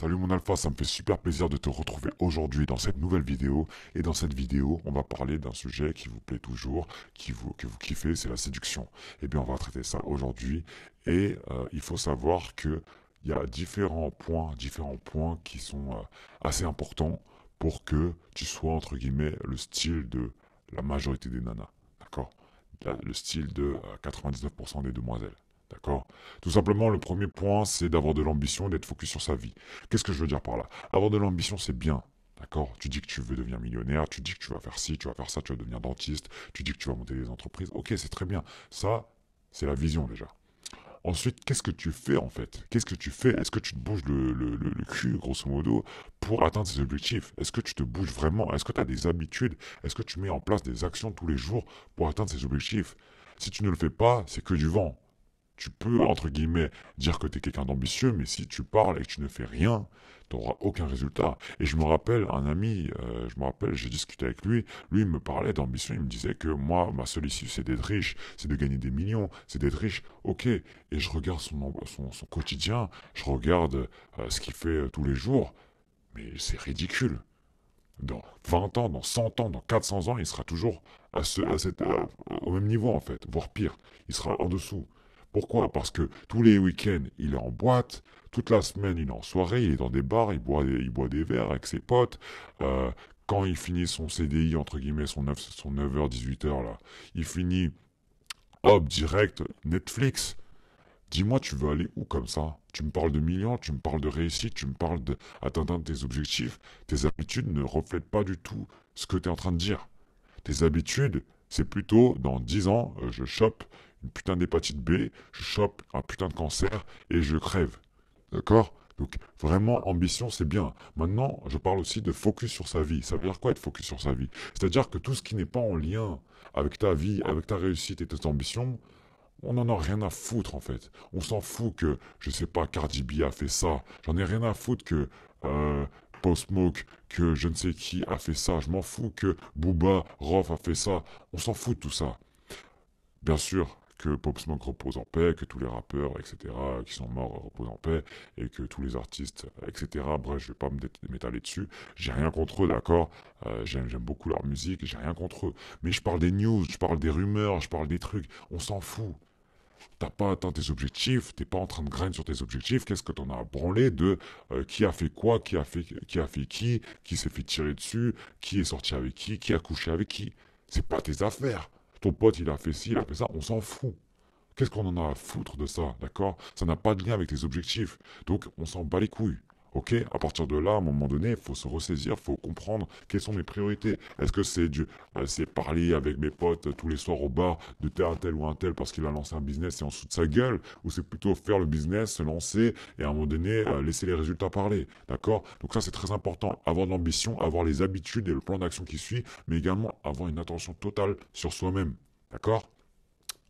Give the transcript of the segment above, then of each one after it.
Salut mon alpha, ça me fait super plaisir de te retrouver aujourd'hui dans cette nouvelle vidéo. Et dans cette vidéo, on va parler d'un sujet qui vous plaît toujours, que vous kiffez, c'est la séduction. Eh bien, on va traiter ça aujourd'hui. Et il faut savoir que il y a différents points qui sont assez importants pour que tu sois, entre guillemets, le style de la majorité des nanas. D'accord? Le style de 99% des demoiselles. D'accord? Tout simplement, le premier point, c'est d'avoir de l'ambition, d'être focus sur sa vie. Qu'est-ce que je veux dire par là? Avoir de l'ambition, c'est bien. D'accord? Tu dis que tu veux devenir millionnaire, tu dis que tu vas faire ci, tu vas faire ça, tu vas devenir dentiste, tu dis que tu vas monter des entreprises. Ok, c'est très bien. Ça, c'est la vision déjà. Ensuite, qu'est-ce que tu fais en fait? Qu'est-ce que tu fais? Est-ce que tu te bouges le cul, grosso modo, pour atteindre tes objectifs? Est-ce que tu te bouges vraiment? Est-ce que tu as des habitudes? Est-ce que tu mets en place des actions tous les jours pour atteindre ces objectifs? Si tu ne le fais pas, c'est que du vent. Tu peux, entre guillemets, dire que tu es quelqu'un d'ambitieux, mais si tu parles et que tu ne fais rien, tu n'auras aucun résultat. Et je me rappelle, un ami, j'ai discuté avec lui, lui il me parlait d'ambition, il me disait que moi, ma seule issue, c'est d'être riche, c'est de gagner des millions, c'est d'être riche, ok. Et je regarde son quotidien, je regarde ce qu'il fait tous les jours, mais c'est ridicule. Dans 20 ans, dans 100 ans, dans 400 ans, il sera toujours au même niveau en fait, voire pire. Il sera en dessous. Pourquoi? Parce que tous les week-ends, il est en boîte, toute la semaine, il est en soirée, il est dans des bars, il boit des verres avec ses potes. Euh, Quand il finit son CDI, entre guillemets, son 9h, 18h, là, il finit, hop, direct, Netflix. Dis-moi, tu veux aller où comme ça? Tu me parles de millions, tu me parles de réussite, tu me parles d'atteindre tes objectifs. Tes habitudes ne reflètent pas du tout ce que tu es en train de dire. Tes habitudes, c'est plutôt dans 10 ans, je chope une putain d'hépatite B, je chope un putain de cancer et je crève. D'accord? Donc vraiment, ambition, c'est bien. Maintenant, je parle aussi de focus sur sa vie. Ça veut dire quoi être focus sur sa vie? C'est-à-dire que tout ce qui n'est pas en lien avec ta vie, avec ta réussite et tes ambitions, on n'en a rien à foutre en fait. On s'en fout que, je sais pas, Cardi B a fait ça. J'en ai rien à foutre que Post Smoke, que je ne sais qui a fait ça. Je m'en fous que Booba, Rof a fait ça. On s'en fout de tout ça. Bien sûr que Pop Smoke repose en paix, que tous les rappeurs, etc., qui sont morts reposent en paix, et que tous les artistes, etc. Bref, je vais pas m'étaler dessus. J'ai rien contre eux, d'accord. J'aime beaucoup leur musique, j'ai rien contre eux. Mais je parle des news, je parle des rumeurs, je parle des trucs. On s'en fout. T'as pas atteint tes objectifs, t'es pas en train de grind sur tes objectifs, qu'est-ce que t'en as à branler de qui a fait quoi, qui s'est fait tirer dessus, qui est sorti avec qui a couché avec qui. C'est pas tes affaires. Ton pote il a fait ci, il a fait ça, on s'en fout. Qu'est-ce qu'on en a à foutre de ça, d'accord? Ça n'a pas de lien avec tes objectifs. Donc on s'en bat les couilles. Ok, à partir de là, à un moment donné, il faut se ressaisir, il faut comprendre quelles sont mes priorités. Est-ce que c'est parler avec mes potes tous les soirs au bar de tel un tel ou un tel parce qu'il a lancé un business et en dessous de sa gueule, ou c'est plutôt faire le business, se lancer et à un moment donné laisser les résultats parler, d'accord? Donc ça c'est très important, avoir de l'ambition, avoir les habitudes et le plan d'action qui suit, mais également avoir une attention totale sur soi-même, d'accord?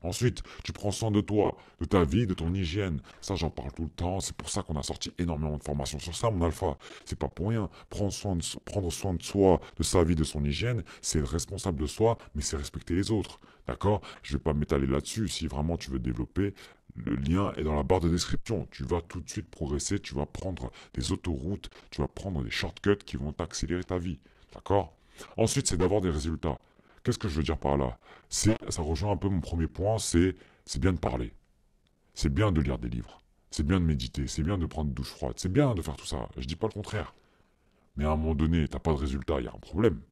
Ensuite, tu prends soin de toi, de ta vie, de ton hygiène. Ça, j'en parle tout le temps. C'est pour ça qu'on a sorti énormément de formations sur ça, mon alpha. C'est pas pour rien. Prendre soin de soi, de sa vie, de son hygiène, c'est être responsable de soi, mais c'est respecter les autres. D'accord? Je vais pas m'étaler là-dessus. Si vraiment tu veux développer, le lien est dans la barre de description. Tu vas tout de suite progresser. Tu vas prendre des autoroutes. Tu vas prendre des shortcuts qui vont t'accélérer ta vie. D'accord? Ensuite, c'est d'avoir des résultats. Qu'est-ce que je veux dire par là? Ça rejoint un peu mon premier point, c'est bien de parler. C'est bien de lire des livres. C'est bien de méditer. C'est bien de prendre une douche froide. C'est bien de faire tout ça. Je dis pas le contraire. Mais à un moment donné, t'as pas de résultat, il y a un problème.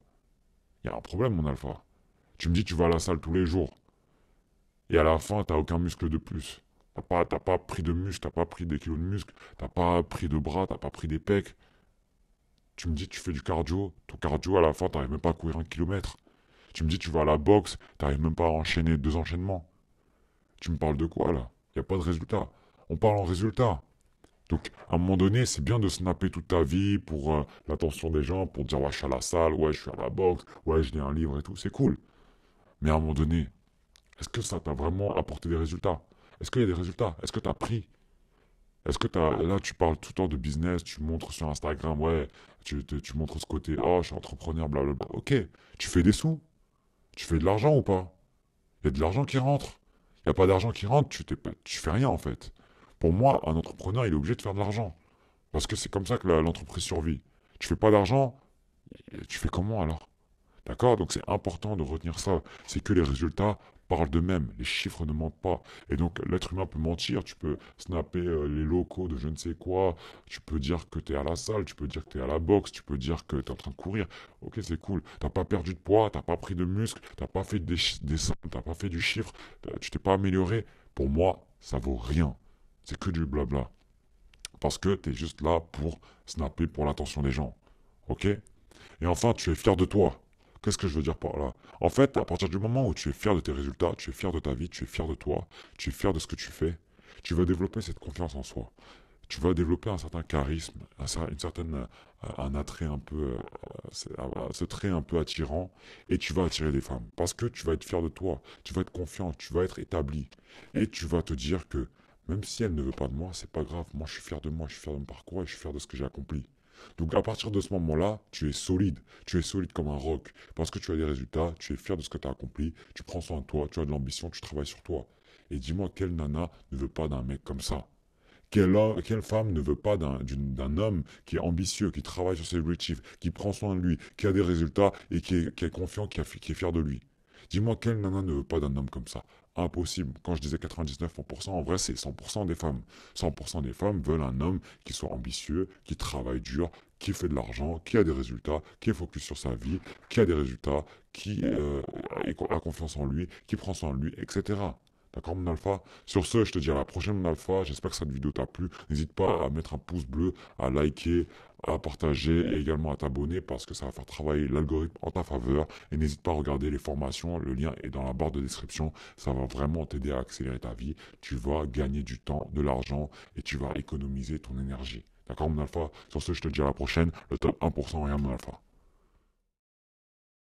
Il y a un problème, mon alpha. Tu me dis tu vas à la salle tous les jours. Et à la fin, t'as aucun muscle de plus. T'as pas pris de muscle, t'as pas pris des kilos de muscle, t'as pas pris de bras, t'as pas pris des pecs. Tu me dis tu fais du cardio. Ton cardio, à la fin, t'arrives même pas à courir 1 kilomètre. Tu me dis tu vas à la boxe, t'arrives même pas à enchaîner 2 enchaînements. Tu me parles de quoi là? Il n'y a pas de résultat. On parle en résultat. Donc, à un moment donné, c'est bien de snapper toute ta vie pour l'attention des gens, pour dire ouais, je suis à la salle, ouais, je suis à la boxe, ouais, je lis un livre et tout. C'est cool. Mais à un moment donné, est-ce que ça t'a vraiment apporté des résultats? Est-ce qu'il y a des résultats? Est-ce que t'as pris? Est-ce que t'as. Là, tu parles tout le temps de business, tu montres sur Instagram, ouais, tu montres ce côté, oh, je suis entrepreneur, blablabla. Ok, tu fais des sous? Tu fais de l'argent ou pas? Il y a de l'argent qui rentre. Il n'y a pas d'argent qui rentre, tu fais rien en fait. Pour moi, un entrepreneur, il est obligé de faire de l'argent. Parce que c'est comme ça que l'entreprise survit. Tu fais pas d'argent, tu fais comment alors? D'accord? Donc c'est important de retenir ça. C'est que les résultats parlent d'eux-mêmes. Les chiffres ne mentent pas. Et donc l'être humain peut mentir. Tu peux snapper les locaux de je ne sais quoi. Tu peux dire que tu es à la salle. Tu peux dire que tu es à la boxe. Tu peux dire que tu es en train de courir. Ok, c'est cool. T'as pas perdu de poids. T'as pas pris de muscle. T'as pas fait des seins. T'as pas fait du chiffre. Tu t'es pas amélioré. Pour moi, ça vaut rien. C'est que du blabla. Parce que tu es juste là pour snapper pour l'attention des gens. Ok? Et enfin, tu es fier de toi. Qu'est-ce que je veux dire par là? En fait, à partir du moment où tu es fier de tes résultats, tu es fier de ta vie, tu es fier de toi, tu es fier de ce que tu fais, tu vas développer cette confiance en soi. Tu vas développer un certain charisme, une certaine, un attrait un peu, ce trait un peu attirant, et tu vas attirer des femmes. Parce que tu vas être fier de toi, tu vas être confiant, tu vas être établi. Et tu vas te dire que même si elle ne veut pas de moi, c'est pas grave. Moi, je suis fier de moi, je suis fier de mon parcours et je suis fier de ce que j'ai accompli. Donc à partir de ce moment-là, tu es solide comme un roc, parce que tu as des résultats, tu es fier de ce que tu as accompli, tu prends soin de toi, tu as de l'ambition, tu travailles sur toi. Et dis-moi, quelle nana ne veut pas d'un mec comme ça? Quelle femme ne veut pas d'un homme qui est ambitieux, qui travaille sur ses objectifs, qui prend soin de lui, qui a des résultats et qui est confiant, qui est fier de lui? Dis-moi, quelle nana ne veut pas d'un homme comme ça? Impossible. Quand je disais 99%, en vrai, c'est 100% des femmes. 100% des femmes veulent un homme qui soit ambitieux, qui travaille dur, qui fait de l'argent, qui a des résultats, qui est focus sur sa vie, qui a des résultats, qui a confiance en lui, qui prend soin de lui, etc. D'accord, mon alpha? Sur ce, je te dis à la prochaine, mon alpha. J'espère que cette vidéo t'a plu. N'hésite pas à mettre un pouce bleu, à liker, à partager et également à t'abonner parce que ça va faire travailler l'algorithme en ta faveur. Et n'hésite pas à regarder les formations. Le lien est dans la barre de description. Ça va vraiment t'aider à accélérer ta vie. Tu vas gagner du temps, de l'argent et tu vas économiser ton énergie. D'accord, mon alpha? Sur ce, je te dis à la prochaine. Le top 1%, rien, mon alpha.